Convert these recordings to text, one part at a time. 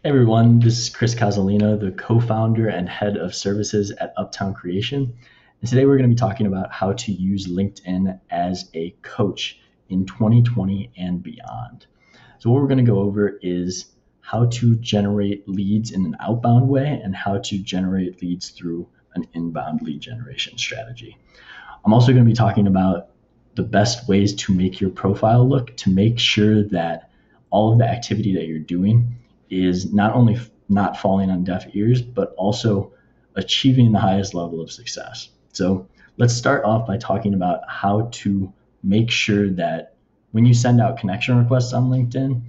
Hey everyone, this is Chris Casalino, the co-founder and head of services at Uptown Creation. And today we're going to be talking about how to use LinkedIn as a coach in 2020 and beyond. So what we're going to go over is how to generate leads in an outbound way and how to generate leads through an inbound lead generation strategy. I'm also going to be talking about the best ways to make your profile look to make sure that all of the activity that you're doing is not only not falling on deaf ears, but also achieving the highest level of success. So let's start off by talking about how to make sure that when you send out connection requests on LinkedIn,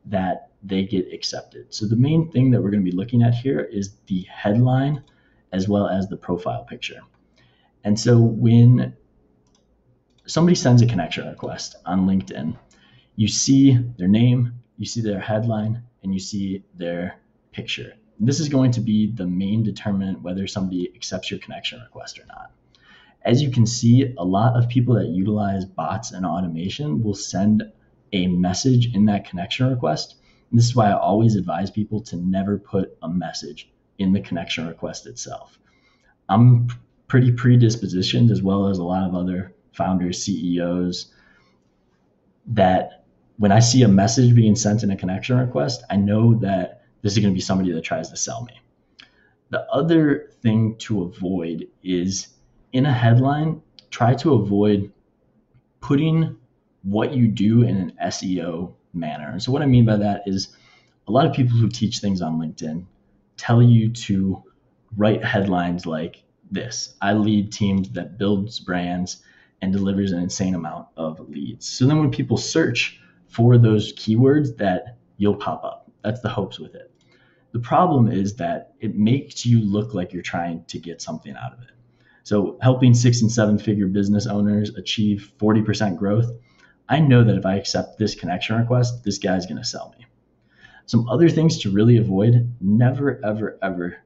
that they get accepted. So the main thing that we're going to be looking at here is the headline as well as the profile picture. And so when somebody sends a connection request on LinkedIn, you see their name, you see their headline, and you see their picture. This is going to be the main determinant whether somebody accepts your connection request or not. As you can see, a lot of people that utilize bots and automation will send a message in that connection request. And this is why I always advise people to never put a message in the connection request itself. I'm pretty predispositioned, as well as a lot of other founders, CEOs, that when I see a message being sent in a connection request, I know that this is going to be somebody that tries to sell me. The other thing to avoid is in a headline, try to avoid putting what you do in an SEO manner. And so what I mean by that is a lot of people who teach things on LinkedIn tell you to write headlines like this: I lead teams that builds brands and delivers an insane amount of leads. So then when people search for those keywords, that you'll pop up. That's the hopes with it. The problem is that it makes you look like you're trying to get something out of it. So helping 6 and 7 figure business owners achieve 40% growth, I know that if I accept this connection request, this guy's going to sell me. Some other things to really avoid: never, ever, ever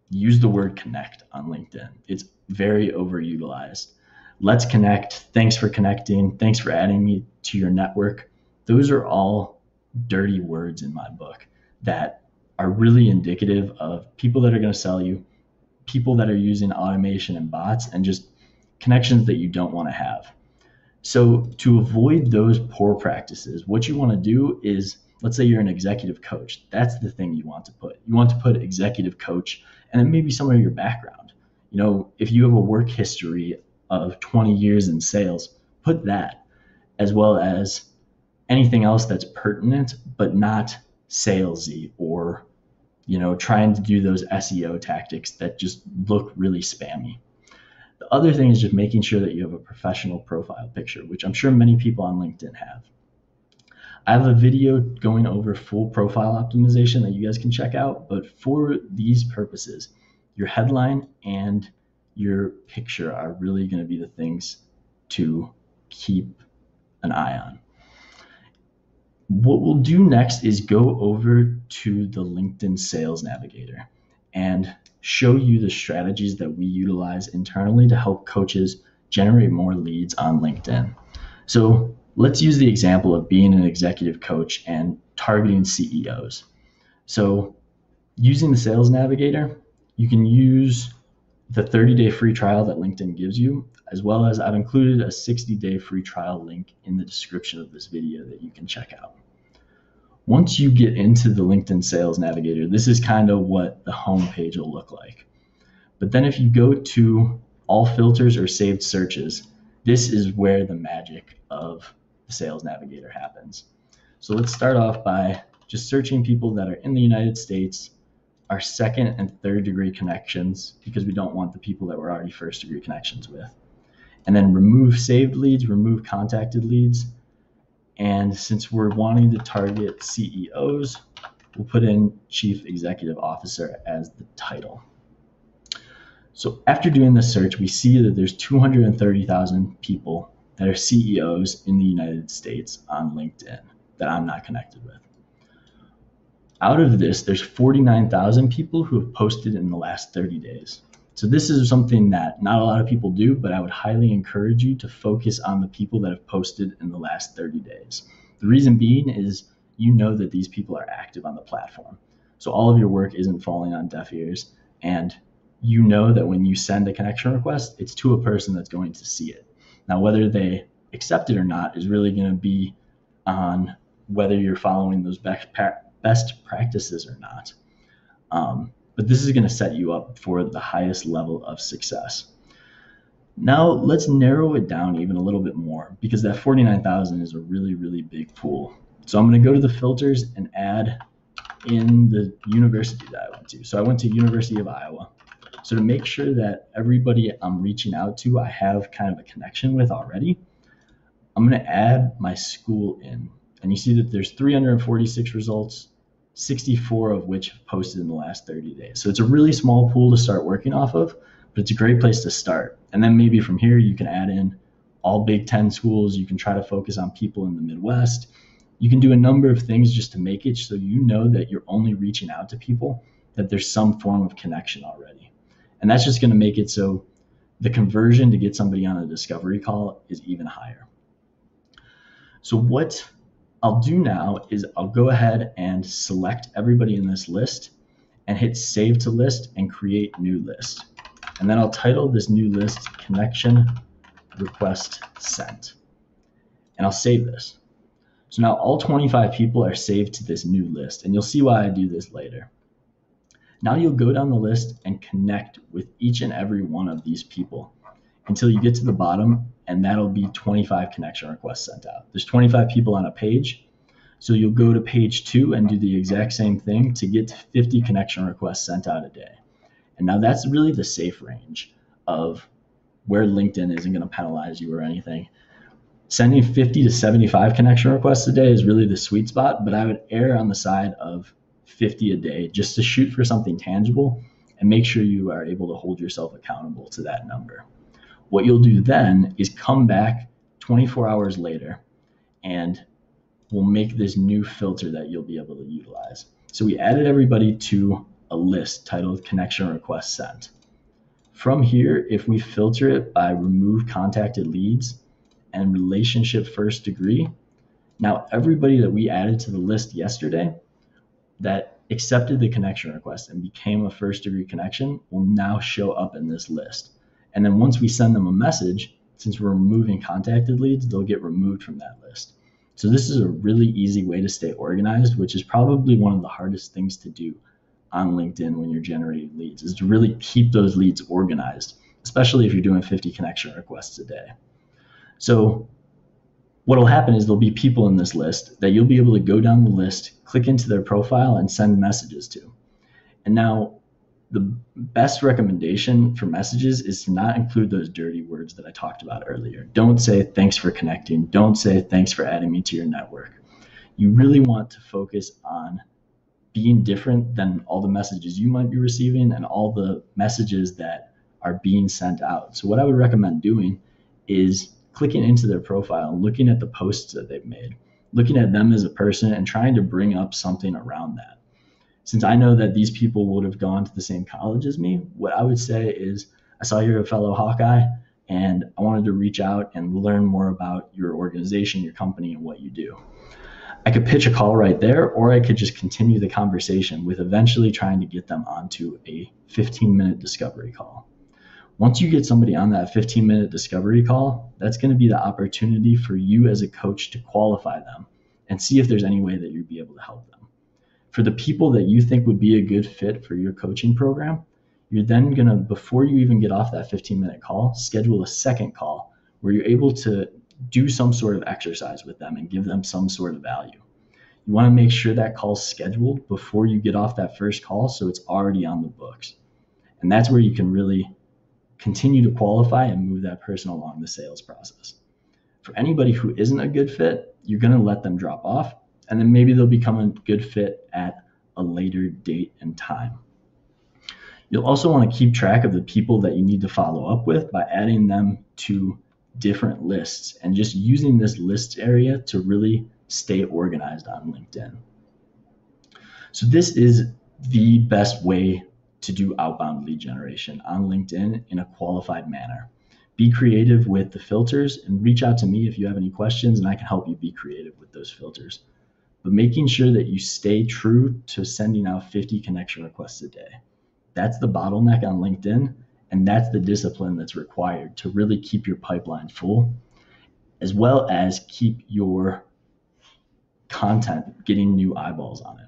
use the word connect on LinkedIn. It's very overutilized. Let's connect. Thanks for connecting. Thanks for adding me to your network. Those are all dirty words in my book that are really indicative of people that are going to sell you, people that are using automation and bots, and just connections that you don't want to have. So to avoid those poor practices, what you want to do is, let's say you're an executive coach. That's the thing you want to put. You want to put executive coach, and then maybe some of your background. If you have a work history of 20 years in sales, put that, as well as anything else that's pertinent but not salesy, or trying to do those SEO tactics that just look really spammy. The other thing is just making sure that you have a professional profile picture, which I'm sure many people on LinkedIn have. I have a video going over full profile optimization that you guys can check out, but for these purposes, your headline and your picture are really going to be the things to keep an eye on. What we'll do next is go over to the LinkedIn Sales Navigator and show you the strategies that we utilize internally to help coaches generate more leads on LinkedIn. So let's use the example of being an executive coach and targeting CEOs. So using the Sales Navigator, you can use the 30-day free trial that LinkedIn gives you, as well as I've included a 60-day free trial link in the description of this video that you can check out. Once you get into the LinkedIn Sales Navigator, this is kind of what the home page will look like. But then if you go to all filters or saved searches, this is where the magic of the Sales Navigator happens. So let's start off by just searching people that are in the United States, our second and third degree connections, because we don't want the people that we're already first degree connections with. And then remove saved leads, remove contacted leads. And since we're wanting to target CEOs, we'll put in Chief Executive Officer as the title. So after doing the search, we see that there's 230,000 people that are CEOs in the United States on LinkedIn that I'm not connected with. Out of this, there's 49,000 people who have posted in the last 30 days. So this is something that not a lot of people do, but I would highly encourage you to focus on the people that have posted in the last 30 days. The reason being is you know that these people are active on the platform. So all of your work isn't falling on deaf ears, and you know that when you send a connection request, it's to a person that's going to see it. Now, whether they accept it or not is really going to be on whether you're following those best practices or not. But this is going to set you up for the highest level of success. Now let's narrow it down even a little bit more, because that 49,000 is a really, really big pool. So I'm going to go to the filters and add in the university that I went to. So I went to University of Iowa. So to make sure that everybody I'm reaching out to, I have kind of a connection with already, I'm going to add my school in. And you see that there's 346 results, 64 of which have posted in the last 30 days. So it's a really small pool to start working off of, but it's a great place to start. And then maybe from here, you can add in all Big Ten schools. You can try to focus on people in the Midwest. You can do a number of things just to make it so you know that you're only reaching out to people that there's some form of connection already. And that's just going to make it so the conversion to get somebody on a discovery call is even higher. So what I'll do now is I'll go ahead and select everybody in this list and hit save to list and create new list. And then I'll title this new list connection request sent. And I'll save this. So now all 25 people are saved to this new list, and you'll see why I do this later. Now you'll go down the list and connect with each and every one of these people until you get to the bottom, and that'll be 25 connection requests sent out. There's 25 people on a page, so you'll go to page 2 and do the exact same thing to get to 50 connection requests sent out a day. And now that's really the safe range of where LinkedIn isn't going to penalize you or anything. Sending 50 to 75 connection requests a day is really the sweet spot, but I would err on the side of 50 a day just to shoot for something tangible and make sure you are able to hold yourself accountable to that number. What you'll do then is come back 24 hours later and we'll make this new filter that you'll be able to utilize. So we added everybody to a list titled connection request sent. From here, if we filter it by remove contacted leads and relationship first degree, now everybody that we added to the list yesterday that accepted the connection request and became a first degree connection will now show up in this list. And then once we send them a message, since we're removing contacted leads, they'll get removed from that list. So this is a really easy way to stay organized, which is probably one of the hardest things to do on LinkedIn when you're generating leads, is to really keep those leads organized, especially if you're doing 50 connection requests a day. So what will happen is there'll be people in this list that you'll be able to go down the list, click into their profile, and send messages to. And now the best recommendation for messages is to not include those dirty words that I talked about earlier. Don't say thanks for connecting. Don't say thanks for adding me to your network. You really want to focus on being different than all the messages you might be receiving and all the messages that are being sent out. So what I would recommend doing is clicking into their profile, looking at the posts that they've made, looking at them as a person and trying to bring up something around that. Since I know that these people would have gone to the same college as me, what I would say is, I saw you're a fellow Hawkeye and I wanted to reach out and learn more about your organization, your company, and what you do. I could pitch a call right there, or I could just continue the conversation with eventually trying to get them onto a 15-minute discovery call. Once you get somebody on that 15-minute discovery call, that's going to be the opportunity for you as a coach to qualify them and see if there's any way that you'd be able to help them. For the people that you think would be a good fit for your coaching program, you're then going to, before you even get off that 15-minute call, schedule a second call where you're able to do some sort of exercise with them and give them some sort of value. You want to make sure that call's scheduled before you get off that first call so it's already on the books. And that's where you can really continue to qualify and move that person along the sales process. For anybody who isn't a good fit, you're going to let them drop off, and then maybe they'll become a good fit at a later date and time. You'll also want to keep track of the people that you need to follow up with by adding them to different lists and just using this list area to really stay organized on LinkedIn. So this is the best way to do outbound lead generation on LinkedIn in a qualified manner. Be creative with the filters and reach out to me if you have any questions, and I can help you be creative with those filters. but making sure that you stay true to sending out 50 connection requests a day. That's the bottleneck on LinkedIn, and that's the discipline that's required to really keep your pipeline full, as well as keep your content getting new eyeballs on it.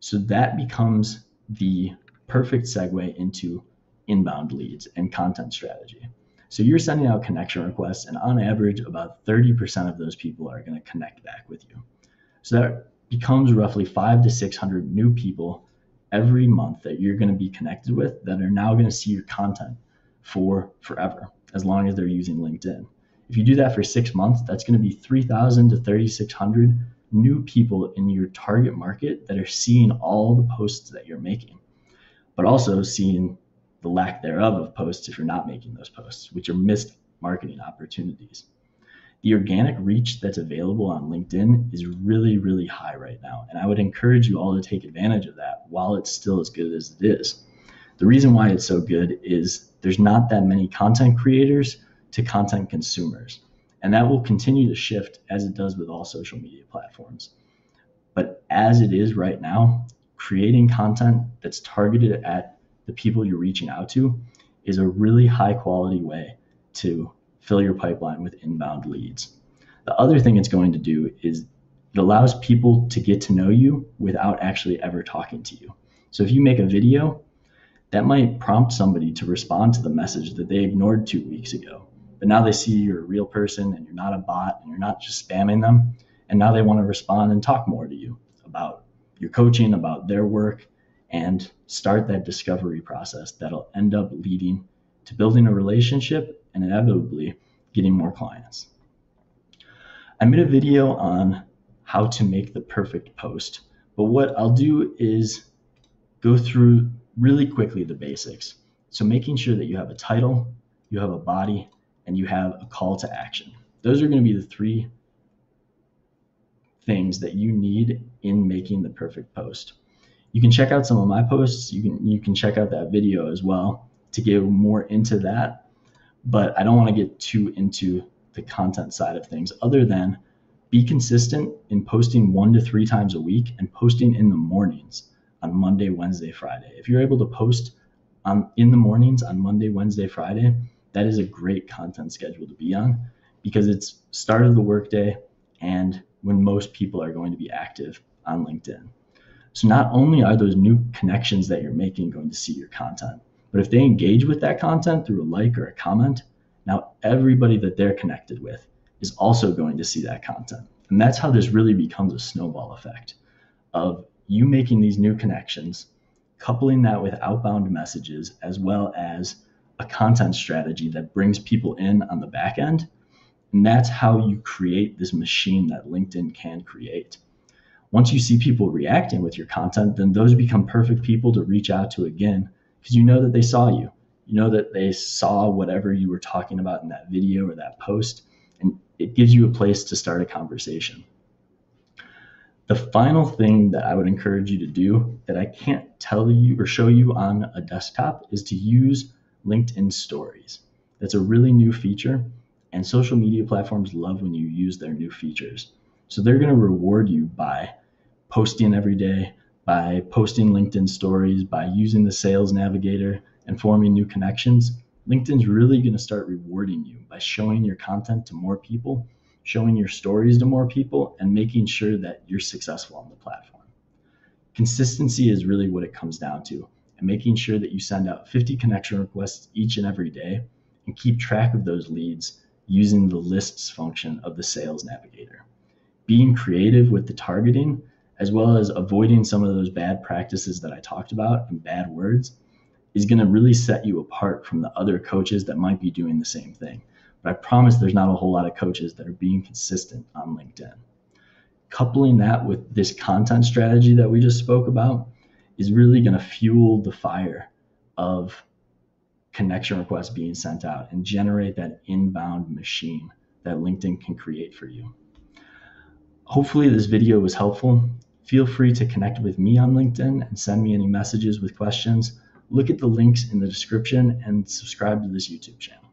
So that becomes the perfect segue into inbound leads and content strategy. So you're sending out connection requests, and on average, about 30% of those people are going to connect back with you. So that becomes roughly 500 to 600 new people every month that you're going to be connected with that are now going to see your content for forever, as long as they're using LinkedIn. If you do that for 6 months, that's going to be 3,000 to 3,600 new people in your target market that are seeing all the posts that you're making, but also seeing the lack thereof of posts if you're not making those posts, which are missed marketing opportunities. The organic reach that's available on LinkedIn is really, really high right now. And I would encourage you all to take advantage of that while it's still as good as it is. The reason why it's so good is there's not that many content creators to content consumers. And that will continue to shift as it does with all social media platforms. But as it is right now, creating content that's targeted at the people you're reaching out to is a really high quality way to fill your pipeline with inbound leads. The other thing it's going to do is it allows people to get to know you without actually ever talking to you. So if you make a video, that might prompt somebody to respond to the message that they ignored 2 weeks ago. But now they see you're a real person and you're not a bot and you're not just spamming them. And now they want to respond and talk more to you about your coaching, about their work, and start that discovery process that'll end up leading to building a relationship and inevitably getting more clients. I made a video on how to make the perfect post, but what I'll do is go through really quickly the basics. So making sure that you have a title, you have a body, and you have a call to action. Those are going to be the 3 things that you need in making the perfect post. You can check out some of my posts. You can check out that video as well to get more into that. But I don't want to get too into the content side of things other than be consistent in posting 1 to 3 times a week and posting in the mornings on Monday, Wednesday, Friday. If you're able to post in the mornings on Monday, Wednesday, Friday, that is a great content schedule to be on because it's start of the workday and when most people are going to be active on LinkedIn. So not only are those new connections that you're making going to see your content, but if they engage with that content through a like or a comment, now everybody that they're connected with is also going to see that content. And that's how this really becomes a snowball effect of you making these new connections, coupling that with outbound messages, as well as a content strategy that brings people in on the back end. And that's how you create this machine that LinkedIn can create. Once you see people reacting with your content, then those become perfect people to reach out to again because you know that they saw you. You know that they saw whatever you were talking about in that video or that post, and it gives you a place to start a conversation. The final thing that I would encourage you to do that I can't tell you or show you on a desktop is to use LinkedIn Stories. That's a really new feature, and social media platforms love when you use their new features. So they're going to reward you by posting every day, by posting LinkedIn Stories, by using the Sales Navigator and forming new connections. LinkedIn's really going to start rewarding you by showing your content to more people, showing your stories to more people, and making sure that you're successful on the platform. Consistency is really what it comes down to, and making sure that you send out 50 connection requests each and every day and keep track of those leads using the lists function of the Sales Navigator. Being creative with the targeting, as well as avoiding some of those bad practices that I talked about and bad words, is going to really set you apart from the other coaches that might be doing the same thing. But I promise there's not a whole lot of coaches that are being consistent on LinkedIn. Coupling that with this content strategy that we just spoke about is really going to fuel the fire of connection requests being sent out and generate that inbound machine that LinkedIn can create for you. Hopefully this video was helpful. Feel free to connect with me on LinkedIn and send me any messages with questions. Look at the links in the description and subscribe to this YouTube channel.